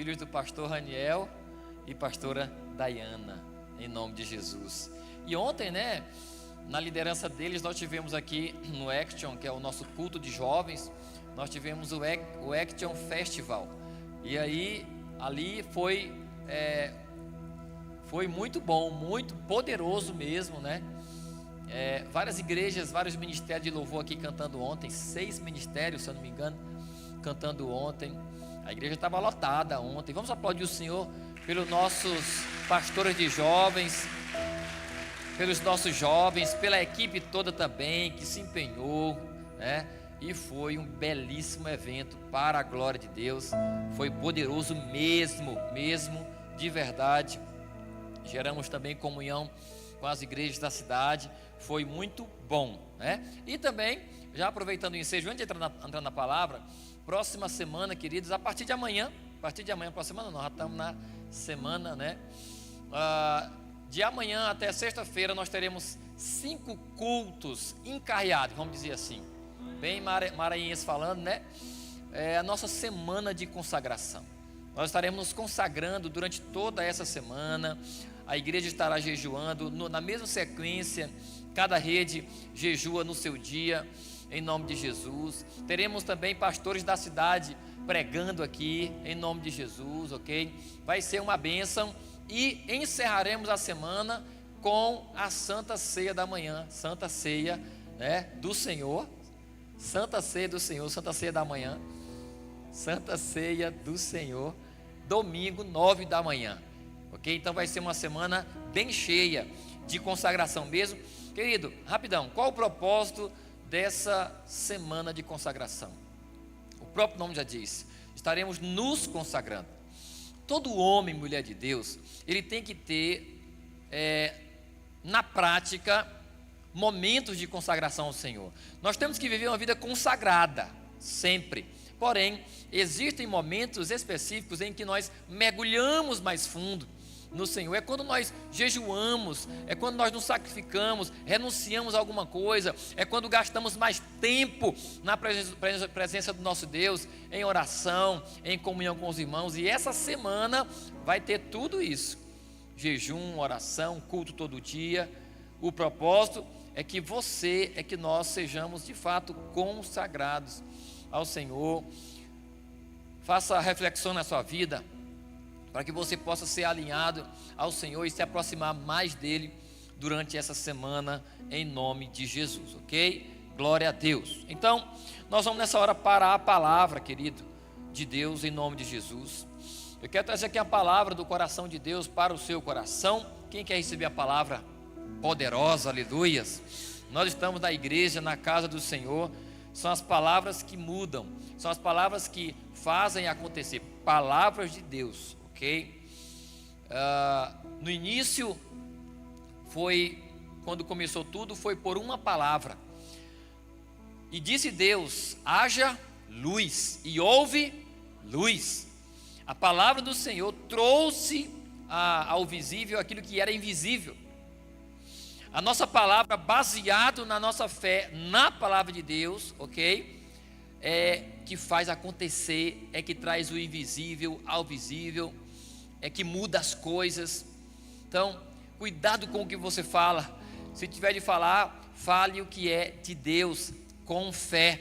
filhos do pastor Raniel e pastora Dayana, em nome de Jesus. E ontem, né, na liderança deles, nós tivemos aqui no Action, que é o nosso culto de jovens, nós tivemos o Action Festival. E aí, ali foi muito bom, muito poderoso mesmo, né? Várias igrejas, vários ministérios de louvor aqui cantando ontem, 6 ministérios, se eu não me engano, cantando ontem. A igreja estava lotada ontem. Vamos aplaudir o Senhor pelos nossos pastores de jovens, pelos nossos jovens, pela equipe toda também que se empenhou, né? E foi um belíssimo evento para a glória de Deus. Foi poderoso mesmo, de verdade. Geramos também comunhão com as igrejas da cidade. Foi muito bom, né? E também, já aproveitando o ensejo, antes de entrar na palavra, próxima semana, queridos, a partir de amanhã, próxima semana não, já estamos na semana, né? De amanhã até sexta-feira nós teremos 5 cultos encarreados, vamos dizer assim, bem maranhense falando, né? É a nossa semana de consagração. Nós estaremos nos consagrando durante toda essa semana. A igreja estará jejuando na mesma sequência. Cada rede jejua no seu dia, em nome de Jesus. Teremos também pastores da cidade pregando aqui, em nome de Jesus, ok? Vai ser uma bênção. E encerraremos a semana com a Santa Ceia da manhã, Santa Ceia, né, do Senhor, Santa Ceia do Senhor, Santa Ceia da manhã, Santa Ceia do Senhor, domingo, 9 da manhã, ok? Então vai ser uma semana bem cheia de consagração mesmo. Querido, rapidão, qual o propósito dessa semana de consagração? O próprio nome já diz, estaremos nos consagrando. Todo homem e mulher de Deus, ele tem que ter, na prática, momentos de consagração ao Senhor. Nós temos que viver uma vida consagrada, sempre. Porém, existem momentos específicos em que nós mergulhamos mais fundo no Senhor. É quando nós jejuamos, é quando nós nos sacrificamos, renunciamos a alguma coisa, é quando gastamos mais tempo na presença do nosso Deus, em oração, em comunhão com os irmãos. E essa semana vai ter tudo isso: jejum, oração, culto todo dia. O propósito é que nós sejamos de fato consagrados ao Senhor. Faça reflexão na sua vida, para que você possa ser alinhado ao Senhor e se aproximar mais dele durante essa semana, em nome de Jesus, ok? Glória a Deus. Então, nós vamos nessa hora parar a palavra, querido, de Deus, em nome de Jesus. Eu quero trazer aqui a palavra do coração de Deus para o seu coração. Quem quer receber a palavra poderosa, aleluias? Nós estamos na igreja, na casa do Senhor. São as palavras que mudam, são as palavras que fazem acontecer, palavras de Deus, ok? No início, quando começou tudo, foi por uma palavra. E disse Deus: haja luz, e houve luz. A palavra do Senhor trouxe ao visível aquilo que era invisível. A nossa palavra, baseado na nossa fé, na palavra de Deus, ok? É que faz acontecer, é que traz o invisível ao visível, é que muda as coisas. Então, cuidado com o que você fala. Se tiver de falar, fale o que é de Deus, com fé,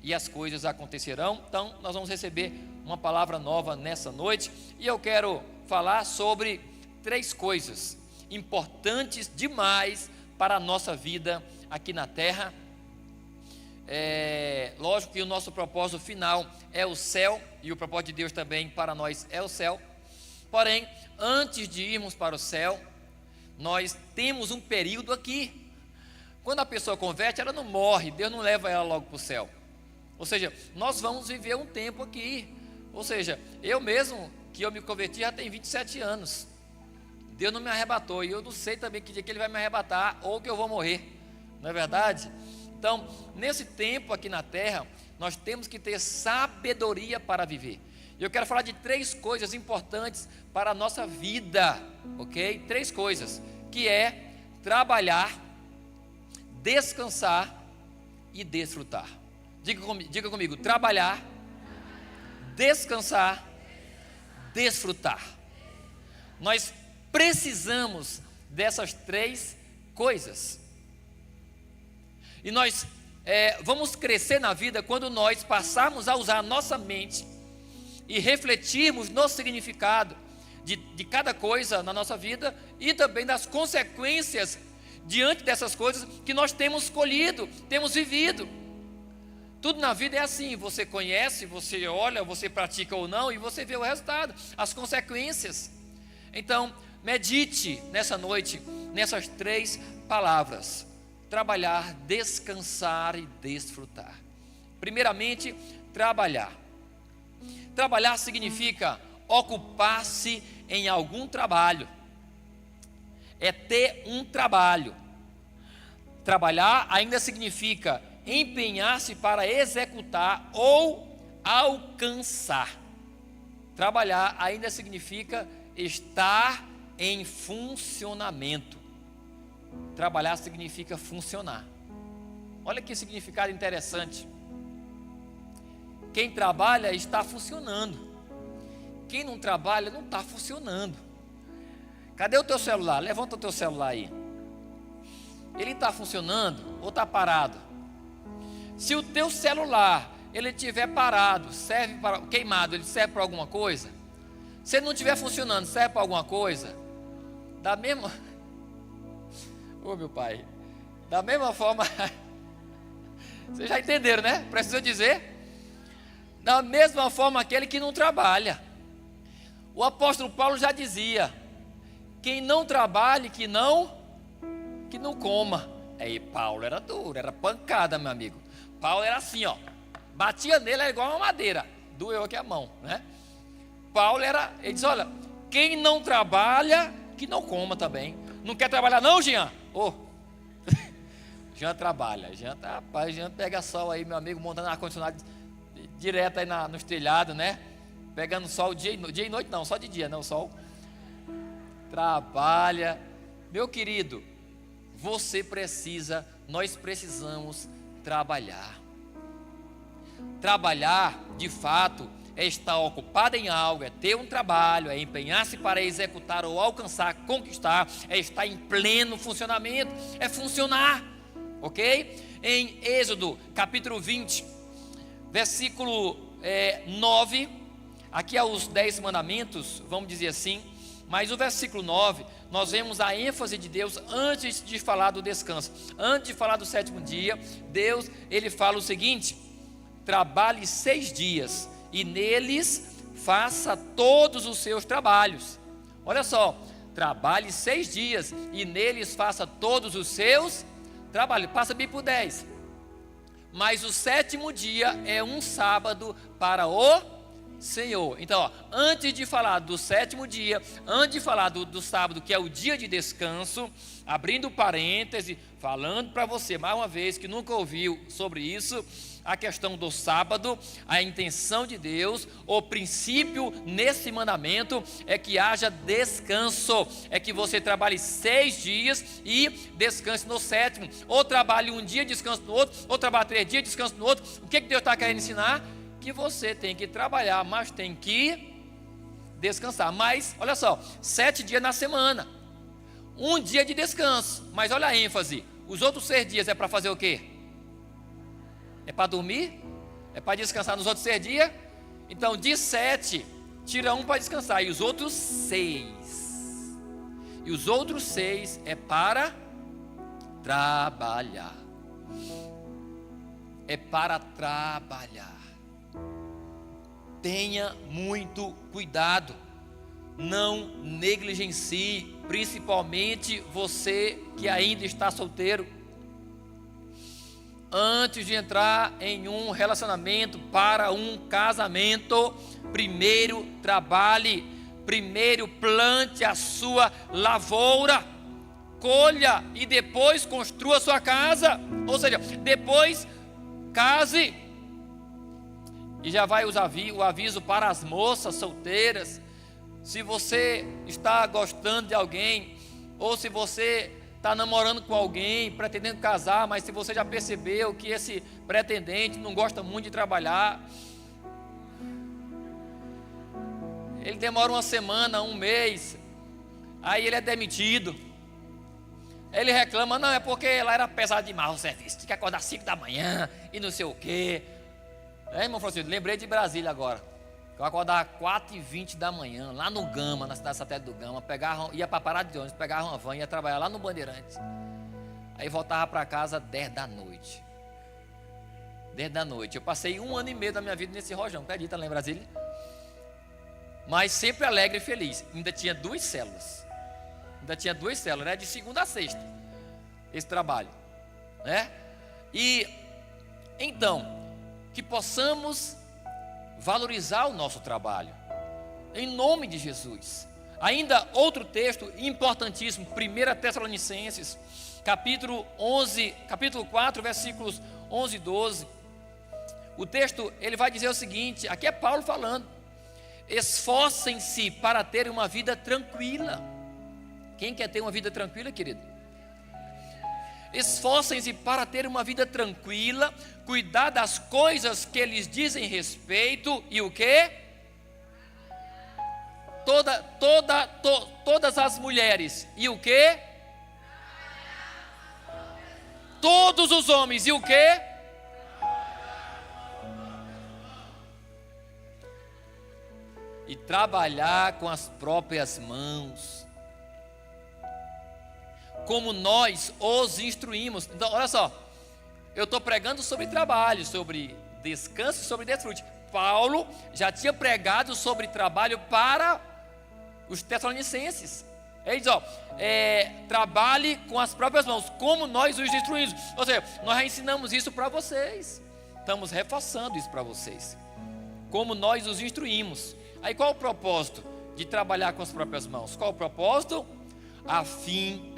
e as coisas acontecerão. Então, nós vamos receber uma palavra nova nessa noite, e eu quero falar sobre 3 coisas importantes demais para a nossa vida aqui na terra. Lógico que o nosso propósito final é o céu, e o propósito de Deus também para nós é o céu. Porém, antes de irmos para o céu, nós temos um período aqui. Quando a pessoa converte, ela não morre, Deus não leva ela logo para o céu. Ou seja, nós vamos viver um tempo aqui. Ou seja, eu mesmo, que eu me converti, já tem 27 anos. Deus não me arrebatou, e eu não sei também que dia que Ele vai me arrebatar, ou que eu vou morrer, não é verdade? Então, nesse tempo aqui na terra, nós temos que ter sabedoria para viver. E eu quero falar de 3 coisas importantes para a nossa vida, ok? 3 coisas, que é trabalhar, descansar e desfrutar. Diga comigo, trabalhar, descansar, desfrutar. Nós precisamos dessas 3 coisas. E nós vamos crescer na vida quando nós passarmos a usar a nossa mente e refletirmos no significado de cada coisa na nossa vida e também das consequências diante dessas coisas que nós temos colhido, temos vivido. Tudo na vida é assim, você conhece, você olha, você pratica ou não e você vê o resultado, as consequências. Então, medite nessa noite, nessas 3 palavras: trabalhar, descansar e desfrutar. Primeiramente, trabalhar. Trabalhar significa ocupar-se em algum trabalho, é ter um trabalho. Trabalhar ainda significa empenhar-se para executar ou alcançar. Trabalhar ainda significa estar em funcionamento. Trabalhar significa funcionar. Olha que significado interessante. Quem trabalha está funcionando. Quem não trabalha não está funcionando. Cadê o teu celular? Levanta o teu celular aí. Ele está funcionando ou está parado? Se o teu celular ele estiver parado, serve para queimado, ele serve para alguma coisa? Se ele não estiver funcionando, serve para alguma coisa? Da mesma, meu pai, da mesma forma, vocês já entenderam, né? Preciso dizer, da mesma forma aquele que não trabalha. O apóstolo Paulo já dizia: quem não trabalhe, que não coma. Aí Paulo era duro, era pancada, meu amigo. Paulo era assim, ó, batia nele, era igual uma madeira, doeu aqui a mão, né? Paulo ele diz: olha, quem não trabalha, que não coma também. Não quer trabalhar não, Jean? Jean trabalha, rapaz, Jean pega sol aí, meu amigo, montando ar-condicionado direto aí nos telhados, né? Pegando sol dia e noite não, só de dia, não, sol. Trabalha. Meu querido, nós precisamos trabalhar. Trabalhar, de fato, é estar ocupado em algo, é ter um trabalho, é empenhar-se para executar ou alcançar, conquistar, é estar em pleno funcionamento, é funcionar, ok? Em Êxodo, capítulo 20, versículo 9, aqui há os 10 mandamentos, vamos dizer assim, mas o versículo 9, nós vemos a ênfase de Deus antes de falar do descanso, antes de falar do 7º dia. Deus, ele fala o seguinte: trabalhe 6 dias e neles faça todos os seus trabalhos. Olha só, trabalhe 6 dias e neles faça todos os seus trabalhos. Passa bem por 10. Mas o 7º dia é um sábado para o Senhor. Então, ó, antes de falar do 7º dia, antes de falar do sábado, que é o dia de descanso, abrindo parêntese, falando para você mais uma vez que nunca ouviu sobre isso, a questão do sábado, a intenção de Deus, o princípio nesse mandamento é que haja descanso, é que você trabalhe 6 dias e descanse no 7º, ou trabalhe um dia, descanse no outro, ou trabalhe 3 dias, descanse no outro. O que Deus está querendo ensinar? Que você tem que trabalhar, mas tem que descansar. Mas, olha só, 7 dias na semana, um dia de descanso, mas olha a ênfase, os outros 6 dias é para fazer o quê? É para dormir? É para descansar nos outros 6 dias? Então, de 7, tira um para descansar, e os outros 6. E os outros 6 é para trabalhar. É para trabalhar. Tenha muito cuidado, não negligencie, principalmente você que ainda está solteiro. Antes de entrar em um relacionamento para um casamento, primeiro trabalhe, primeiro plante a sua lavoura, colha e depois construa a sua casa, ou seja, depois case. E já vai o aviso para as moças solteiras: se você está gostando de alguém, ou se você está namorando com alguém, pretendendo casar, mas se você já percebeu que esse pretendente não gosta muito de trabalhar, ele demora uma semana, um mês, aí ele é demitido. Ele reclama, não, é porque lá era pesado demais o serviço, tinha que acordar 5 da manhã e não sei o quê. Irmão Francisco, lembrei de Brasília agora. Eu acordava 4h20 da manhã, lá no Gama, na cidade satélite do Gama, ia para a parada de ônibus, pegava uma van, ia trabalhar lá no Bandeirantes. Aí voltava para casa 10 da noite. 10 da noite. Eu passei 1 ano e meio da minha vida nesse rojão, acredita lá em Brasília? Mas sempre alegre e feliz. Ainda tinha 2 células. Né? De segunda a sexta. Esse trabalho. Né? E então, que possamos valorizar o nosso trabalho. Em nome de Jesus. Ainda outro texto importantíssimo, 1 Tessalonicenses, capítulo 4, versículos 11 e 12. O texto, ele vai dizer o seguinte, aqui é Paulo falando: esforcem-se para ter uma vida tranquila. Quem quer ter uma vida tranquila, querido? Esforcem-se para ter uma vida tranquila, cuidar das coisas que lhes dizem respeito, e o quê? Todas as mulheres, e o quê? Todos os homens, e o quê? E trabalhar com as próprias mãos, como nós os instruímos. Então, olha só, eu estou pregando sobre trabalho, sobre descanso, sobre desfrute. Paulo já tinha pregado sobre trabalho para os Tessalonicenses. Ele diz, trabalhe com as próprias mãos, como nós os instruímos. Ou seja, nós já ensinamos isso para vocês, estamos reforçando isso para vocês, como nós os instruímos. Aí qual o propósito de trabalhar com as próprias mãos? Qual o propósito? A fim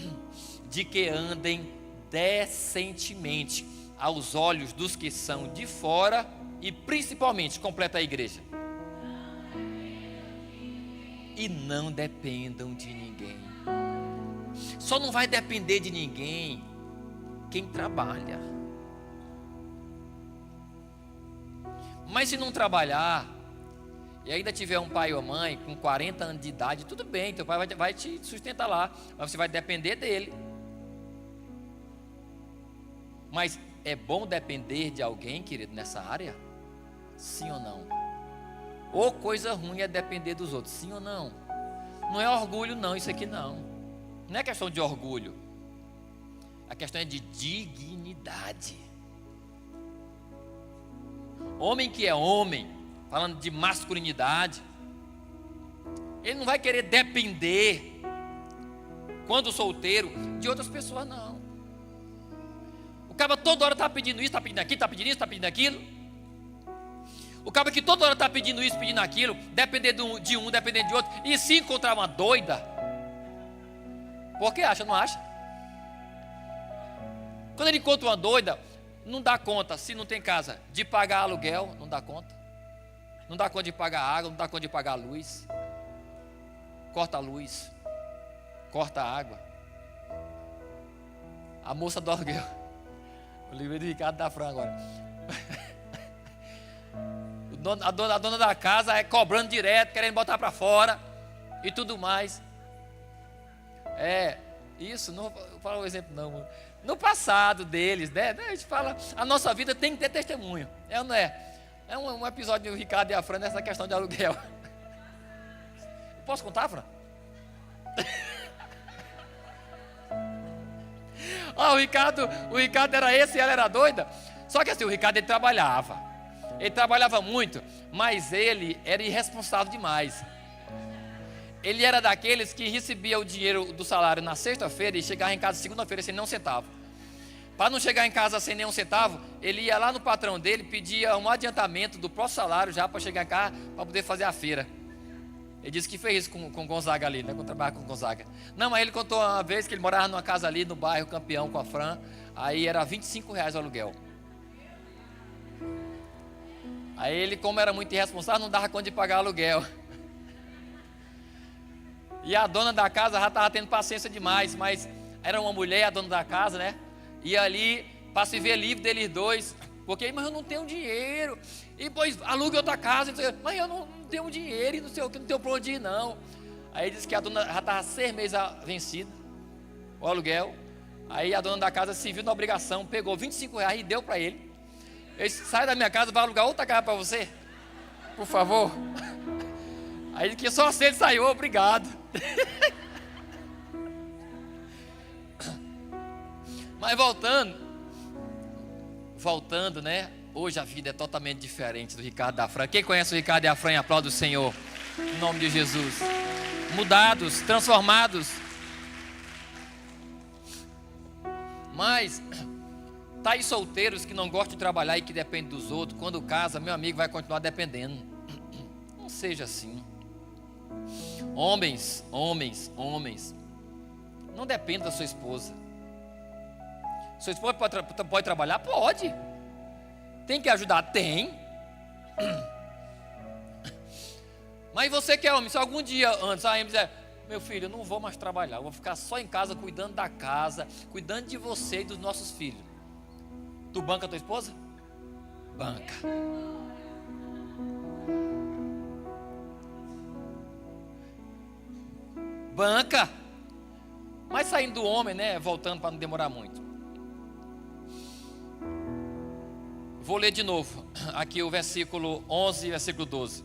de que andem decentemente aos olhos dos que são de fora e principalmente, completa a igreja, e não dependam de ninguém. Só não vai depender de ninguém quem trabalha. Mas se não trabalhar e ainda tiver um pai ou mãe com 40 anos de idade, tudo bem, teu pai vai te sustentar lá, mas você vai depender dele. Mas é bom depender de alguém, querido, nessa área? Sim ou não? Ou coisa ruim é depender dos outros, sim ou não? Não é orgulho não, isso aqui não. Não é questão de orgulho. A questão é de dignidade. Homem que é homem, falando de masculinidade, ele não vai querer depender, quando solteiro, de outras pessoas, não. O cara toda hora está pedindo isso, está pedindo aquilo, está pedindo isso, está pedindo aquilo. O cara que toda hora está pedindo isso, pedindo aquilo, dependendo de um, dependendo de outro, e se encontrar uma doida, por que acha, não acha? Quando ele encontra uma doida, não dá conta, se não tem casa, de pagar aluguel, não dá conta. Não dá conta de pagar água, não dá conta de pagar a luz. Corta a luz, corta a água. A moça do aluguel. O livro do Ricardo da Fran agora. A dona da casa é cobrando direto, querendo botar para fora e tudo mais. Isso, não vou falar o exemplo não. No passado deles, né? A gente fala, a nossa vida tem que ter testemunho. É ou não é? É um episódio do Ricardo e a Fran nessa questão de aluguel. Posso contar, Fran? O Ricardo era esse e ela era doida. Só que assim, o Ricardo ele trabalhava muito, mas ele era irresponsável demais. Ele era daqueles que recebia o dinheiro do salário na sexta-feira e chegava em casa segunda-feira sem nenhum centavo. Para não chegar em casa sem nenhum centavo, ele ia lá no patrão dele, pedia um adiantamento do próprio salário já para chegar em casa, para poder fazer a feira. Ele disse que fez isso com Gonzaga ali, né? Quando trabalhava com Gonzaga. Não, mas ele contou uma vez que ele morava numa casa ali no bairro Campeão com a Fran, aí era R$25 o aluguel. Aí ele, como era muito irresponsável, não dava conta de pagar aluguel. E a dona da casa já estava tendo paciência demais, mas era uma mulher, a dona da casa, né? E ali, para se ver livre deles dois, porque, mas eu não tenho dinheiro, e pois alugue outra casa, mas eu não não tenho dinheiro e não sei o que, não tenho para onde ir não. Aí disse que a dona já estava 6 meses vencida, o aluguel. Aí a dona da casa se viu na obrigação, pegou R$25 e deu para ele. Ele disse, sai da minha casa, vai alugar outra casa para você, por favor. Aí que só assim ele saiu, obrigado. Mas voltando, né? Hoje a vida é totalmente diferente do Ricardo da Fran. Quem conhece o Ricardo da Fran, aplaude o Senhor, em nome de Jesus. Mudados, transformados. Mas tá aí solteiros que não gostam de trabalhar e que dependem dos outros. Quando casa, meu amigo, vai continuar dependendo. Não seja assim. Homens, não dependa da sua esposa. Sua esposa pode trabalhar? Pode. Tem que ajudar? Tem. Mas você que é homem, se algum dia antes a Amy dizer, meu filho, eu não vou mais trabalhar, eu vou ficar só em casa cuidando da casa, cuidando de você e dos nossos filhos. Tu banca a tua esposa? Banca. Banca. Mas saindo do homem, né? Voltando para não demorar muito. Vou ler de novo. Aqui o versículo 11 e versículo 12.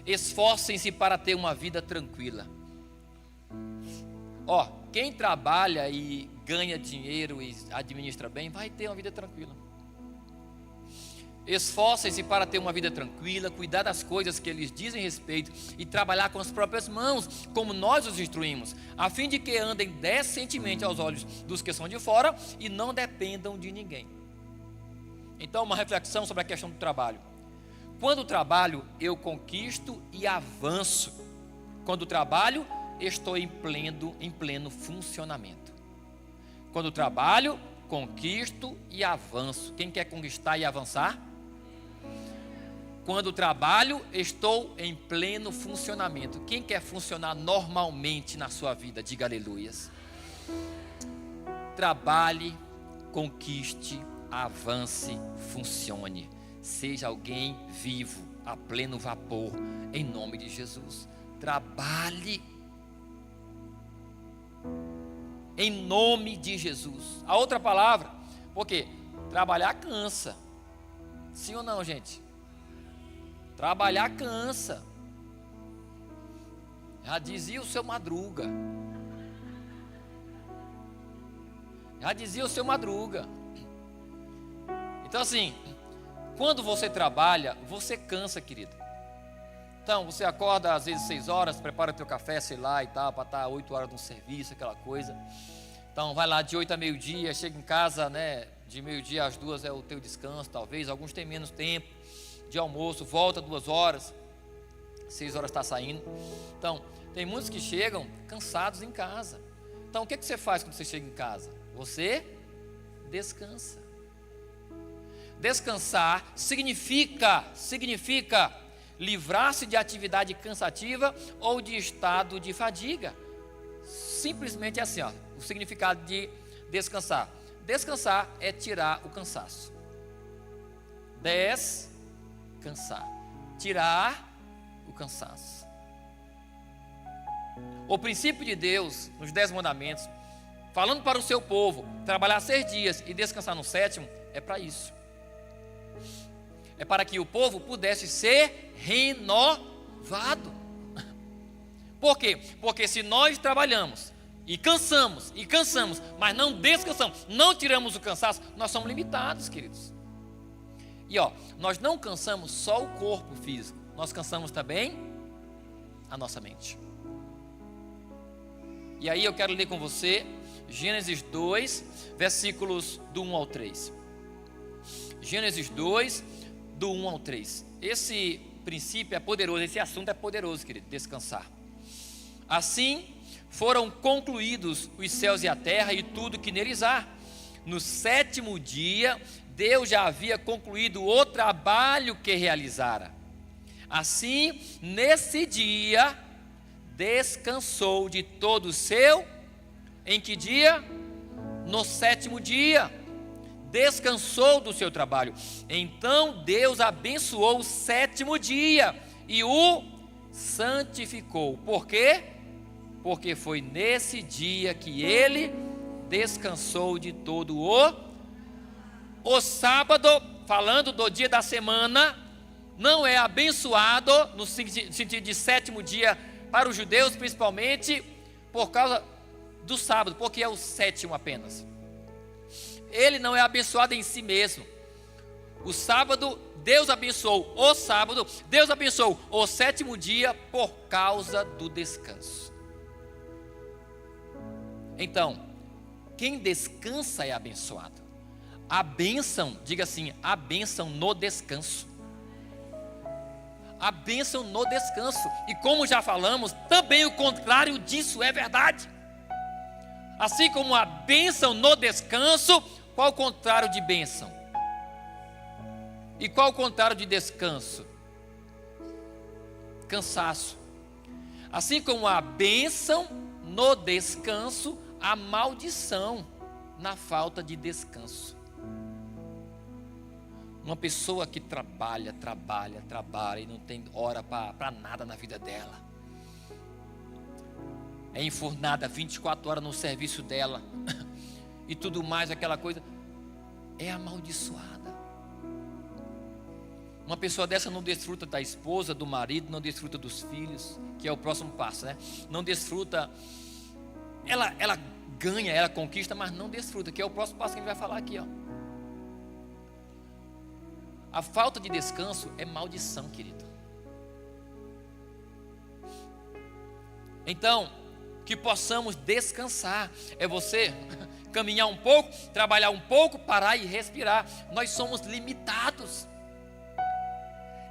Esforcem-se para ter uma vida tranquila. Ó, quem trabalha e ganha dinheiro e administra bem, vai ter uma vida tranquila. Esforcem-se para ter uma vida tranquila, cuidar das coisas que eles dizem respeito e trabalhar com as próprias mãos, como nós os instruímos, a fim de que andem decentemente aos olhos dos que são de fora e não dependam de ninguém. Então, uma reflexão sobre a questão do trabalho. Quando trabalho, eu conquisto e avanço. Quando trabalho, estou em pleno funcionamento. Quando trabalho, conquisto e avanço. Quem quer conquistar e avançar? Quando trabalho, estou em pleno funcionamento. Quem quer funcionar normalmente na sua vida? Diga aleluias. Trabalhe, conquiste, avance, funcione. Seja alguém vivo, a pleno vapor, em nome de Jesus. Trabalhe em nome de Jesus. A outra palavra, porque trabalhar cansa. Sim ou não, gente? Trabalhar cansa. Já dizia o seu Madruga. Então assim, quando você trabalha, você cansa, querido. Então, você acorda às vezes 6 horas, prepara teu café, sei lá e tal, para estar 8 horas no serviço, aquela coisa. Então, vai lá de 8 a meio-dia, chega em casa, né? De meio-dia às 2 é o teu descanso, talvez. Alguns têm menos tempo de almoço, volta 2 horas, 6 horas está saindo. Então, tem muitos que chegam cansados em casa. Então, o que você faz quando você chega em casa? Você descansa. Descansar significa livrar-se de atividade cansativa ou de estado de fadiga. Simplesmente assim, ó, o significado de descansar. Descansar é tirar o cansaço. Descansar. Tirar o cansaço. O princípio de Deus, nos 10 mandamentos, falando para o seu povo, trabalhar 6 dias e descansar no 7º, é para isso. É para que o povo pudesse ser renovado. Por quê? Porque se nós trabalhamos e cansamos, mas não descansamos, não tiramos o cansaço, nós somos limitados, queridos. E ó, nós não cansamos só o corpo físico, nós cansamos também a nossa mente. E aí eu quero ler com você Gênesis 2, versículos do 1 ao 3. Gênesis 2, do 1 ao 3. Esse princípio é poderoso, esse assunto é poderoso, querido, descansar. Assim foram concluídos os céus e a terra e tudo que neles há. No 7º dia, Deus já havia concluído o trabalho que realizara. Assim, nesse dia, descansou de todo o seu. Em que dia? No 7º dia. Descansou do seu trabalho. Então Deus abençoou o 7º dia e o santificou. Por quê? Porque foi nesse dia que ele descansou de todo o sábado, falando do dia da semana, não é abençoado no sentido de sétimo dia para os judeus, principalmente por causa do sábado, porque é o sétimo apenas. Ele não é abençoado em si mesmo. O sábado, Deus abençoou o sábado, Deus abençoou o sétimo dia por causa do descanso. Então, quem descansa é abençoado. A bênção, diga assim, a bênção no descanso. A bênção no descanso. E como já falamos, também o contrário disso é verdade. Assim como a bênção no descanso, qual o contrário de bênção? E qual o contrário de descanso? Cansaço. Assim como a bênção no descanso, a maldição na falta de descanso. Uma pessoa que trabalha e não tem hora para nada na vida dela. É enfurnada 24 horas no serviço dela. E tudo mais, aquela coisa. É amaldiçoada. Uma pessoa dessa não desfruta da esposa, do marido, não desfruta dos filhos, que é o próximo passo, né? Não desfruta. Ela ganha, ela conquista, mas não desfruta, que é o próximo passo que a gente vai falar aqui, ó. A falta de descanso é maldição, querido. Então, que possamos descansar. É você caminhar um pouco, trabalhar um pouco, parar e respirar. Nós somos limitados.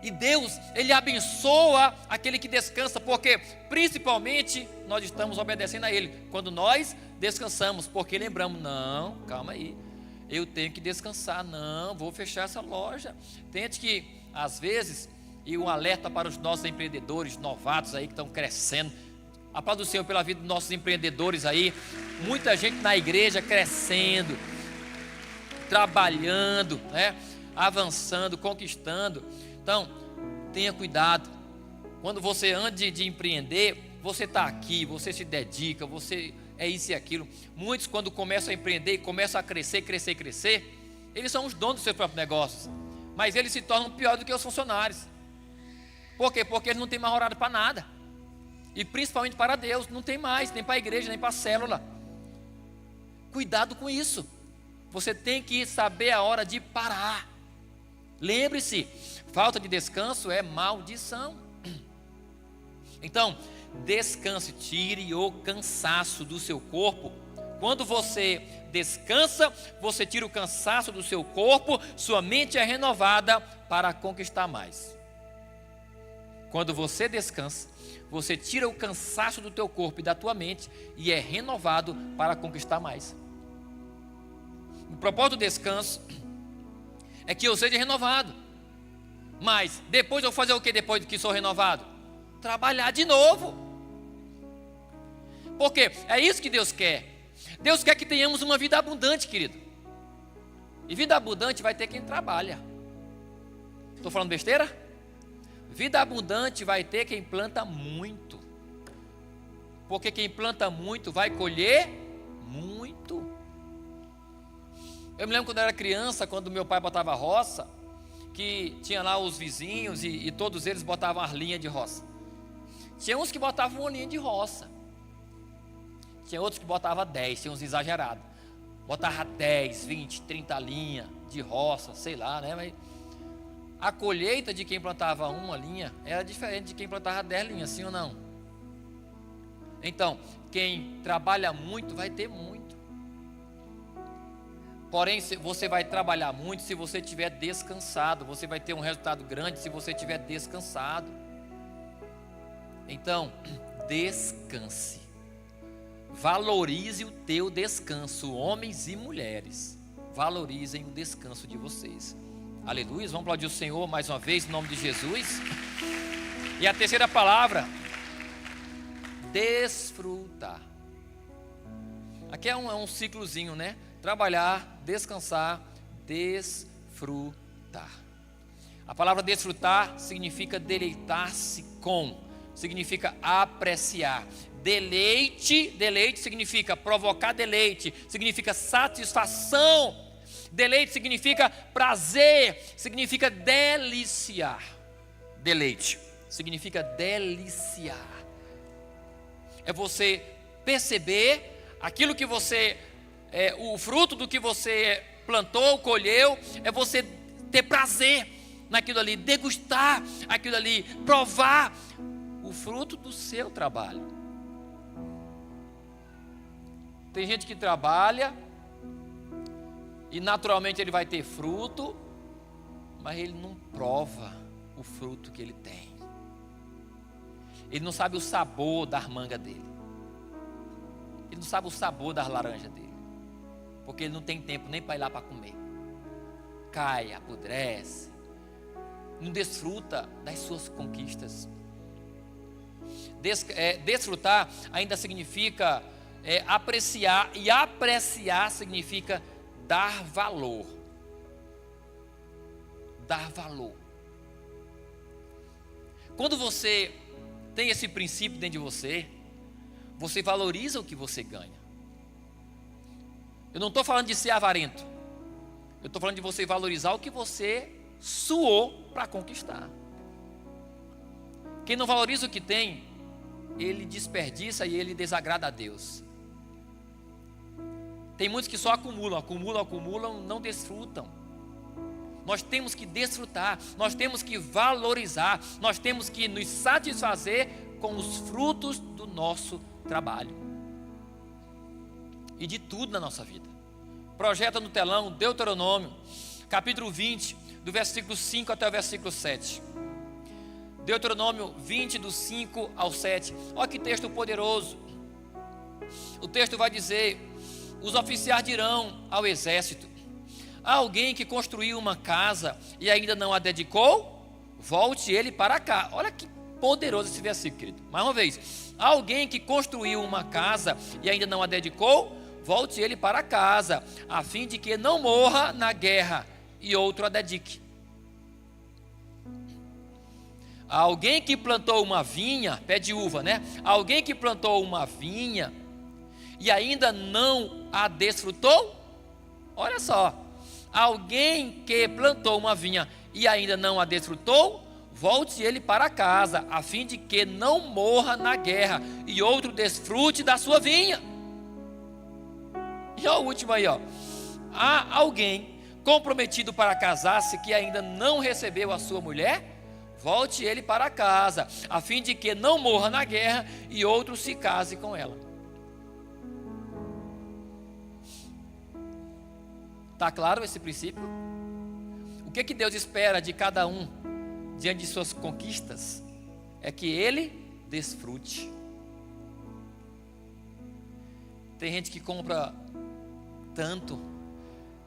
E Deus, Ele abençoa aquele que descansa, porque principalmente nós estamos obedecendo a Ele. Quando nós descansamos, porque lembramos, não, calma aí. Eu tenho que descansar, não, vou fechar essa loja. Tente que, às vezes, e um alerta para os nossos empreendedores novatos aí que estão crescendo. A paz do Senhor pela vida dos nossos empreendedores aí. Muita gente na igreja crescendo, trabalhando, né? Avançando, conquistando. Então, tenha cuidado. Quando você anda de empreender, você está aqui, você se dedica, você é isso e aquilo. Muitos, quando começam a empreender e começam a crescer, eles são os donos dos seus próprios negócios, mas eles se tornam piores do que os funcionários. Por quê? Porque eles não têm mais horário para nada, e principalmente para Deus, não tem mais, nem para a igreja, nem para a célula. Cuidado com isso. Você tem que saber a hora de parar. Lembre-se, falta de descanso é maldição. Então, descanse, tire o cansaço do seu corpo. Quando você descansa, você tira o cansaço do seu corpo, sua mente é renovada para conquistar mais. Quando você descansa, você tira o cansaço do teu corpo e da tua mente e é renovado para conquistar mais. O propósito do descanso é que eu seja renovado. Mas depois eu vou fazer o que depois que sou renovado? Trabalhar de novo. Porque é isso que Deus quer. Deus quer que tenhamos uma vida abundante, querido. E vida abundante vai ter quem trabalha. Estou falando besteira? Vida abundante vai ter quem planta muito. Porque quem planta muito vai colher muito. Eu me lembro quando eu era criança, quando meu pai botava roça, que tinha lá os vizinhos e todos eles botavam as linhas de roça. Tinha uns que botavam uma linha de roça. Tinha outros que botavam 10, tinha uns exagerados. Botava 10, 20, 30 linhas de roça, sei lá, né? Mas a colheita de quem plantava uma linha era diferente de quem plantava 10 linhas, sim ou não? Então, quem trabalha muito vai ter muito. Porém, você vai trabalhar muito se você estiver descansado. Você vai ter um resultado grande se você estiver descansado. Então, descanse. Valorize o teu descanso, homens e mulheres. Valorizem o descanso de vocês. Aleluia. Vamos aplaudir o Senhor mais uma vez, em nome de Jesus. E a terceira palavra, desfrutar. Aqui é um ciclozinho, né? Trabalhar, descansar, desfrutar. A palavra desfrutar significa deleitar-se com, significa apreciar. Deleite significa provocar deleite, significa satisfação. Deleite significa prazer, significa deliciar. Deleite significa deliciar. É você perceber aquilo que você, o fruto do que você plantou, colheu, é você ter prazer naquilo ali, degustar aquilo ali, provar o fruto do seu trabalho. Tem gente que trabalha e naturalmente ele vai ter fruto, mas ele não prova o fruto que ele tem. Ele não sabe o sabor da manga dele. Ele não sabe o sabor das laranjas dele. Porque ele não tem tempo nem para ir lá para comer. Cai, apodrece. Não desfruta das suas conquistas. Desfrutar ainda significa apreciar. E apreciar significa dar valor. Dar valor. Quando você tem esse princípio dentro de você, você valoriza o que você ganha. Eu não estou falando de ser avarento. Eu estou falando de você valorizar o que você suou para conquistar. Quem não valoriza o que tem, ele desperdiça e ele desagrada a Deus. Tem muitos que só acumulam, não desfrutam. Nós temos que desfrutar, nós temos que valorizar, nós temos que nos satisfazer com os frutos do nosso trabalho. E de tudo na nossa vida. Projeta no telão Deuteronômio, capítulo 20, do versículo 5 até o versículo 7. Deuteronômio 20, do 5 ao 7. Olha que texto poderoso. O texto vai dizer: os oficiais dirão ao exército: há alguém que construiu uma casa e ainda não a dedicou? Volte ele para cá. Olha que poderoso esse versículo, querido. Mais uma vez: há alguém que construiu uma casa e ainda não a dedicou? Volte ele para casa, a fim de que não morra na guerra e outro a dedique. Há alguém que plantou uma vinha, pé de uva, né? Há alguém que plantou uma vinha e ainda não a desfrutou? Olha só. Alguém que plantou uma vinha e ainda não a desfrutou, volte ele para casa, a fim de que não morra na guerra e outro desfrute da sua vinha. E ó, o último aí, ó. Há alguém comprometido para casar-se que ainda não recebeu a sua mulher? Volte ele para casa, a fim de que não morra na guerra e outro se case com ela. Está claro esse princípio? O que Deus espera de cada um diante de suas conquistas? É que ele desfrute. Tem gente que compra tanto,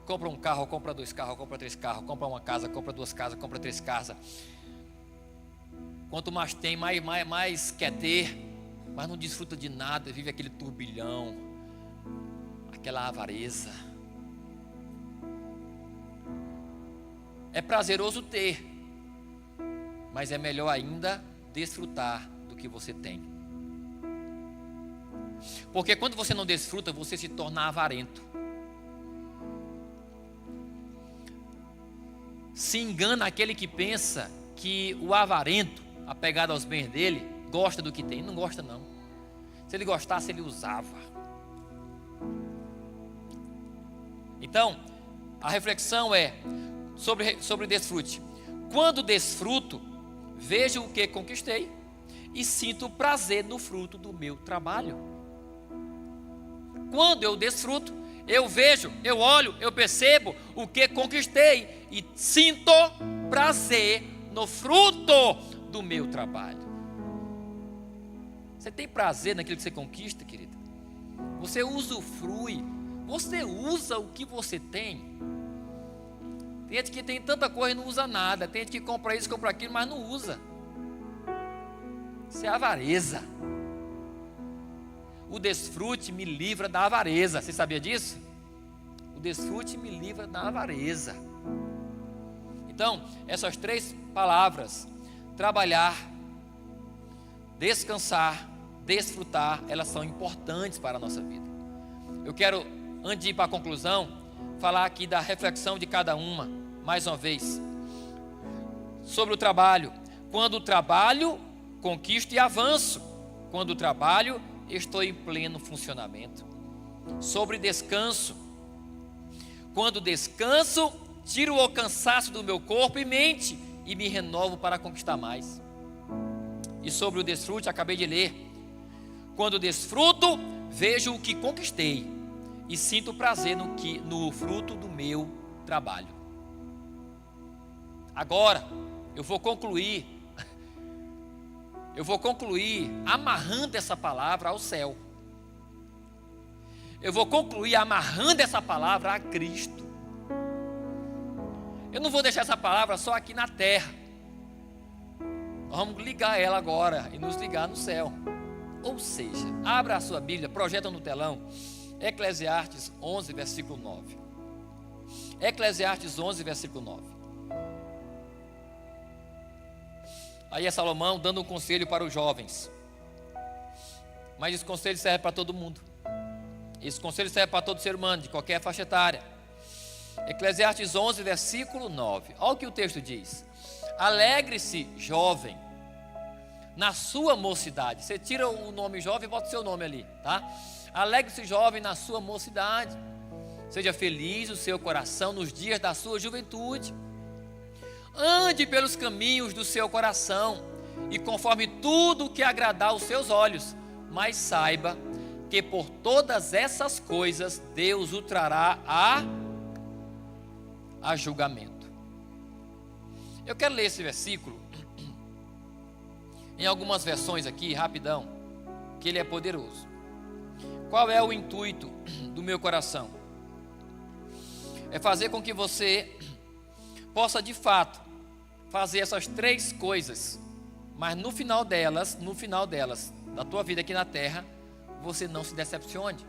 compra um carro, compra 2 carros, compra 3 carros, compra uma casa, compra 2 casas, compra 3 casas. Quanto mais tem, mais quer ter, mas não desfruta de nada, vive aquele turbilhão, aquela avareza. É prazeroso ter, mas é melhor ainda desfrutar do que você tem. Porque quando você não desfruta, você se torna avarento. Se engana aquele que pensa que o avarento, apegado aos bens dele, gosta do que tem. Não gosta, não. Se ele gostasse, ele usava. Então, a reflexão é sobre desfrute. Quando desfruto, vejo o que conquistei e sinto prazer no fruto do meu trabalho. Quando eu desfruto, eu vejo, eu olho, eu percebo o que conquistei e sinto prazer no fruto do meu trabalho. Você tem prazer naquilo que você conquista, querida? Você usufrui, você usa o que você tem. Tem gente que tem tanta coisa e não usa nada. Tem gente que compra isso, compra aquilo, mas não usa. Isso é avareza. O desfrute me livra da avareza. Você sabia disso? O desfrute me livra da avareza. Então, essas 3 palavras: trabalhar, descansar, desfrutar, elas são importantes para a nossa vida. Eu quero, antes de ir para a conclusão, falar aqui da reflexão de cada uma, mais uma vez, sobre o trabalho. Quando trabalho, conquisto e avanço. Quando trabalho, estou em pleno funcionamento. Sobre descanso. Quando descanso, tiro o cansaço do meu corpo e mente e me renovo para conquistar mais. E sobre o desfrute, acabei de ler. Quando desfruto, vejo o que conquistei e sinto prazer no fruto do meu trabalho. Agora, eu vou concluir amarrando essa palavra ao céu. Eu vou concluir amarrando essa palavra a Cristo. Eu não vou deixar essa palavra só aqui na terra. Nós vamos ligar ela agora e nos ligar no céu. Ou seja, abra a sua Bíblia, projeta no telão, Eclesiastes 11, versículo 9. Eclesiastes 11, versículo 9. Aí é Salomão dando um conselho para os jovens. Mas esse conselho serve para todo mundo. Esse conselho serve para todo ser humano, de qualquer faixa etária. Eclesiastes 11, versículo 9. Olha o que o texto diz. Alegre-se, jovem, na sua mocidade. Você tira o nome jovem e bota o seu nome ali, tá? Alegre-se, jovem, na sua mocidade. Seja feliz o seu coração nos dias da sua juventude. Ande pelos caminhos do seu coração e conforme tudo que agradar aos seus olhos, mas saiba que por todas essas coisas Deus o trará a julgamento. Eu quero ler esse versículo em algumas versões aqui, rapidão, que ele é poderoso. Qual é o intuito do meu coração? É fazer com que você possa de fato fazer essas três coisas, mas no final delas, da tua vida aqui na terra, você não se decepcione.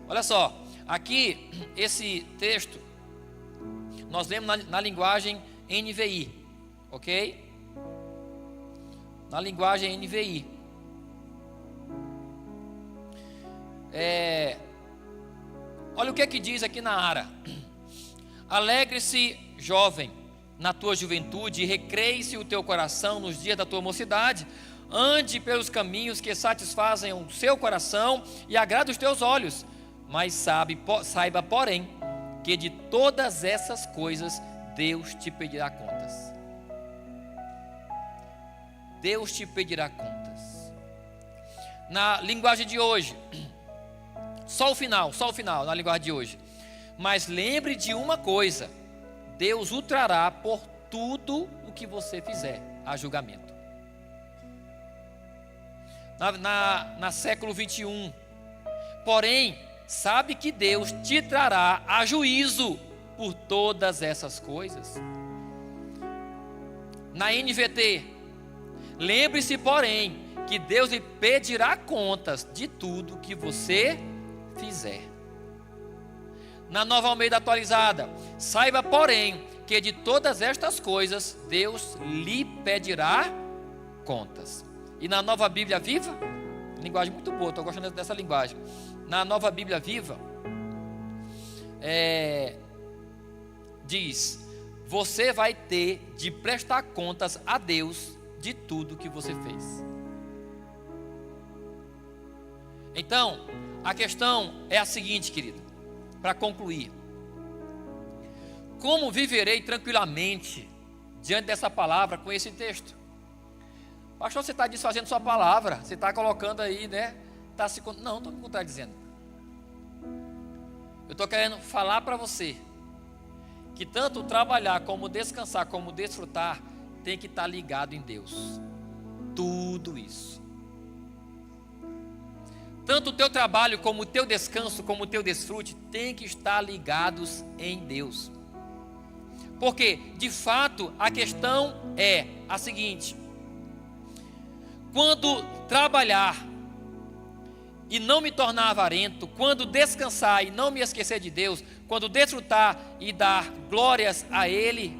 Olha só, aqui esse texto nós lemos na linguagem NVI, ok? Na linguagem NVI. Olha o que diz aqui na Ara. Alegre-se, jovem, na tua juventude, e recreie-se o teu coração nos dias da tua mocidade. Ande pelos caminhos que satisfazem o seu coração e agradam os teus olhos. Mas saiba, porém, que de todas essas coisas Deus te pedirá contas. Deus te pedirá contas. Na linguagem de hoje, só o final, na linguagem de hoje. Mas lembre de uma coisa: Deus o trará por tudo o que você fizer a julgamento. Na século 21, porém, sabe que Deus te trará a juízo por todas essas coisas. Na NVT, lembre-se, porém, que Deus lhe pedirá contas de tudo que você fizer. Na Nova Almeida Atualizada, saiba, porém, que de todas estas coisas Deus lhe pedirá contas. E na Nova Bíblia Viva, linguagem muito boa, estou gostando dessa linguagem. Na Nova Bíblia Viva, diz: você vai ter de prestar contas a Deus de tudo que você fez. Então, a questão é a seguinte, querido, para concluir: como viverei tranquilamente diante dessa palavra com esse texto? Pastor, você está desfazendo sua palavra, você está colocando aí, né? Não estou me contradizendo. Eu estou querendo falar para você que tanto trabalhar, como descansar, como desfrutar, tem que estar ligado em Deus. Tudo isso. Tanto o teu trabalho, como o teu descanso, como o teu desfrute, tem que estar ligados em Deus. Porque, de fato, a questão é a seguinte: quando trabalhar e não me tornar avarento, quando descansar e não me esquecer de Deus, quando desfrutar e dar glórias a Ele.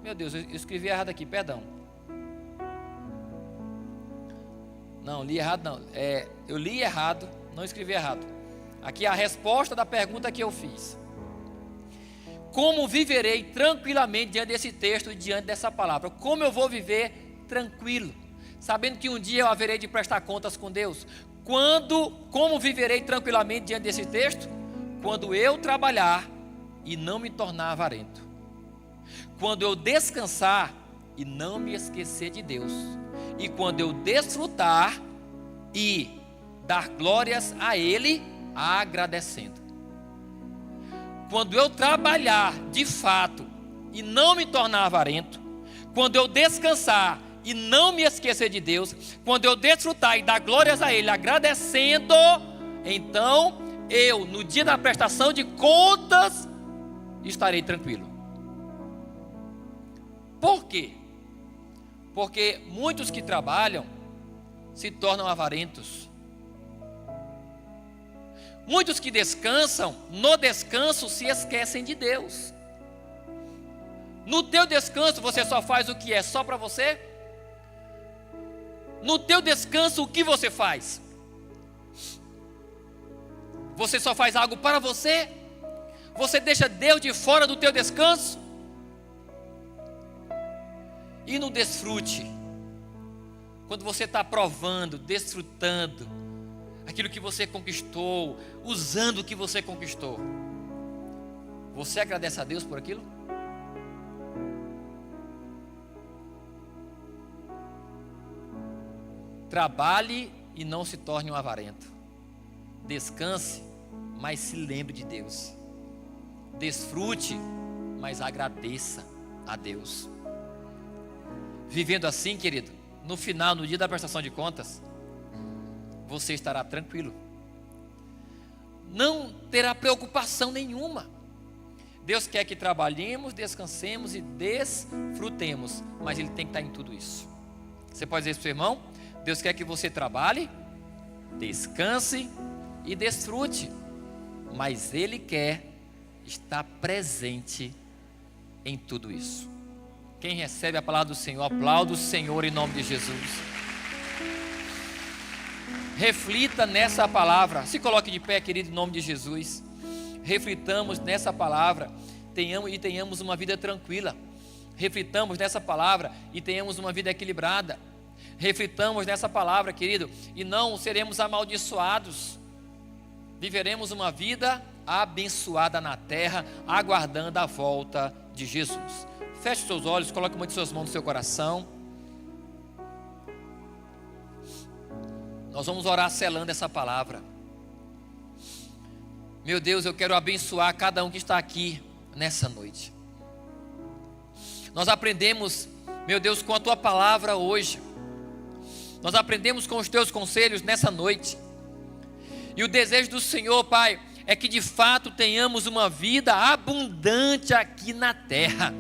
Meu Deus, eu escrevi errado aqui, perdão. Não, li errado não. Eu li errado, não escrevi errado. Aqui é a resposta da pergunta que eu fiz. Como viverei tranquilamente diante desse texto e diante dessa palavra? Como eu vou viver tranquilo, sabendo que um dia eu haverei de prestar contas com Deus? Como viverei tranquilamente diante desse texto? Quando eu trabalhar e não me tornar avarento. Quando eu descansar e não me esquecer de Deus. E quando eu desfrutar e dar glórias a Ele, agradecendo. Quando eu trabalhar de fato e não me tornar avarento, quando eu descansar e não me esquecer de Deus, quando eu desfrutar e dar glórias a Ele, agradecendo, então eu, no dia da prestação de contas, estarei tranquilo. Por quê? Porque muitos que trabalham se tornam avarentos. Muitos que descansam, no descanso se esquecem de Deus. No teu descanso você só faz o que é só para você? No teu descanso o que você faz? Você só faz algo para você? Você deixa Deus de fora do teu descanso? E no desfrute? Quando você está provando, desfrutando aquilo que você conquistou, usando o que você conquistou, você agradece a Deus por aquilo? Trabalhe e não se torne um avarento. Descanse, mas se lembre de Deus. Desfrute, mas agradeça a Deus. Vivendo assim, querido, no final, no dia da prestação de contas, você estará tranquilo. Não terá preocupação nenhuma. Deus quer que trabalhemos, descansemos e desfrutemos, mas Ele tem que estar em tudo isso. Você pode dizer para o seu irmão: Deus quer que você trabalhe, descanse e desfrute, mas Ele quer estar presente em tudo isso. Quem recebe a palavra do Senhor, aplauda o Senhor em nome de Jesus. Reflita nessa palavra. Se coloque de pé, querido, em nome de Jesus. Reflitamos nessa palavra, tenhamos uma vida tranquila. Reflitamos nessa palavra e tenhamos uma vida equilibrada. Reflitamos nessa palavra, querido, e não seremos amaldiçoados. Viveremos uma vida abençoada na terra, aguardando a volta de Jesus. Feche seus olhos, coloque uma de suas mãos no seu coração. Nós vamos orar selando essa palavra. Meu Deus, eu quero abençoar cada um que está aqui nessa noite. Nós aprendemos, meu Deus, com a Tua palavra hoje. Nós aprendemos com os Teus conselhos nessa noite. E o desejo do Senhor, Pai, é que de fato tenhamos uma vida abundante aqui na terra.